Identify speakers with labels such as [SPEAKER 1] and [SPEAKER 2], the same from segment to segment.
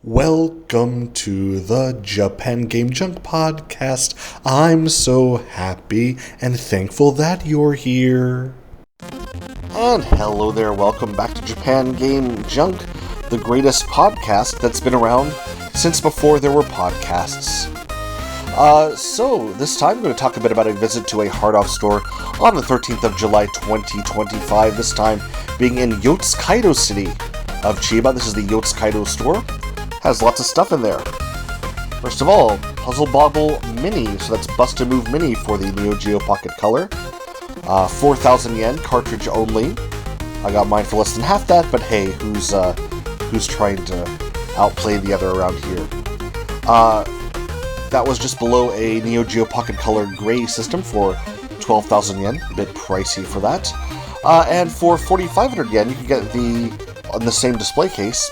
[SPEAKER 1] Welcome to the Japan Game Junk podcast. I'm so happy and thankful that you're here.
[SPEAKER 2] And hello there, welcome back to Japan Game Junk, the greatest podcast that's been around since before there were podcasts. So this time I'm going to talk a bit about a visit to a hard-off store on the 13th of July 2025, this time being in Yotsukaido city of Chiba. This is the Yotsukaido store. Has lots of stuff in there. First of all, Puzzle Bobble Mini, so that's Bust a Move Mini for the Neo Geo Pocket Color. 4,000 yen, cartridge only. I got mine for less than half that, but hey, who's trying to outplay the other around here? That was just below a Neo Geo Pocket Color Gray system for 12,000 yen, a bit pricey for that. And for 4,500 yen, you can get on the same display case,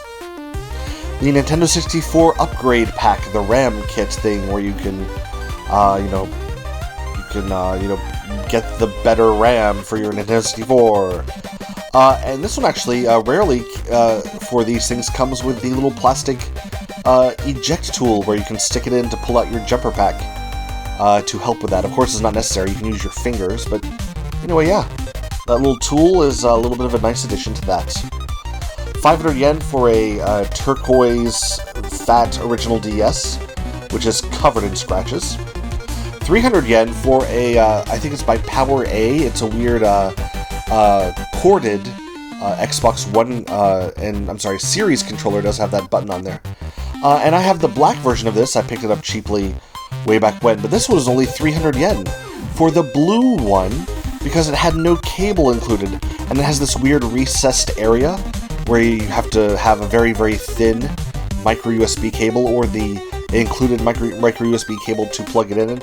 [SPEAKER 2] the Nintendo 64 upgrade pack, the RAM kit thing, where you can, get the better RAM for your Nintendo 64. And this one actually, rarely for these things, comes with the little plastic eject tool where you can stick it in to pull out your jumper pack to help with that. Of course, it's not necessary. You can use your fingers, but anyway, yeah, that little tool is a little bit of a nice addition to that. 500 yen for a turquoise fat original DS, which is covered in scratches. 300 yen for a, I think it's by Power A. It's a weird ported Xbox One, Series controller. Does have that button on there. And I have the black version of this. I picked it up cheaply way back when, but this was only 300 yen for the blue one because it had no cable included, and it has this weird recessed area where you have to have a very, very thin micro USB cable or the included micro USB cable to plug it in.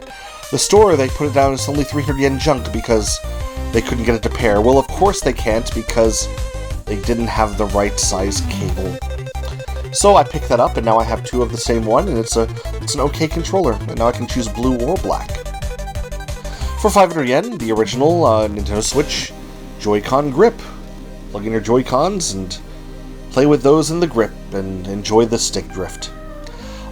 [SPEAKER 2] The store, they put it down as only 300 yen junk because they couldn't get it to pair. Well, of course they can't because they didn't have the right size cable. So I picked that up, and now I have two of the same one, and it's an okay controller. And now I can choose blue or black. For 500 yen, the original Nintendo Switch Joy-Con grip. Plug in your Joy-Cons and play with those in the grip and enjoy the stick drift.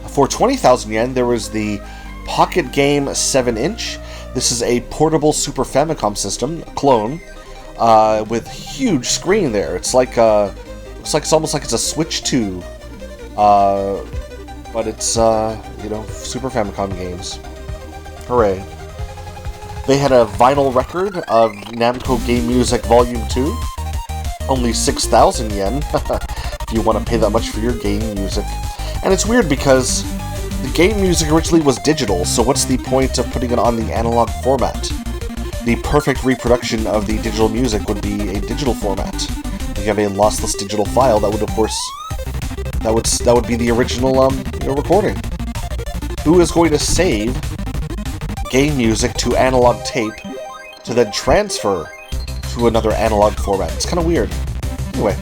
[SPEAKER 2] For 20,000 yen, there was the Pocket Game 7-inch. This is a portable Super Famicom system, clone, with huge screen there. It's like it's almost like it's a Switch 2, but it's Super Famicom games. Hooray! They had a vinyl record of Namco Game Music Volume 2. Only 6,000 yen, if you want to pay that much for your game music. And it's weird because the game music originally was digital, so what's the point of putting it on the analog format? The perfect reproduction of the digital music would be a digital format. If you have a lossless digital file, that would, of course, that would be the original recording. Who is going to save game music to analog tape to then transfer to another analog format? It's kind of weird. Anyway,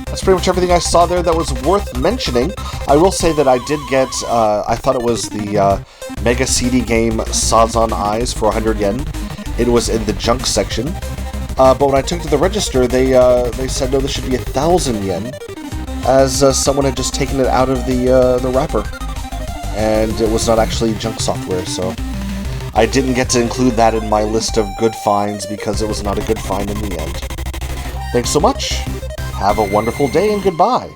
[SPEAKER 2] that's pretty much everything I saw there that was worth mentioning. I will say that I did get, I thought it was the Mega CD game Sazan Eyes for 100 yen. It was in the junk section. But when I took it to the register, they said, no, this should be 1,000 yen, as someone had just taken it out of the wrapper. And it was not actually junk software, so I didn't get to include that in my list of good finds because it was not a good find in the end. Thanks so much. Have a wonderful day and goodbye.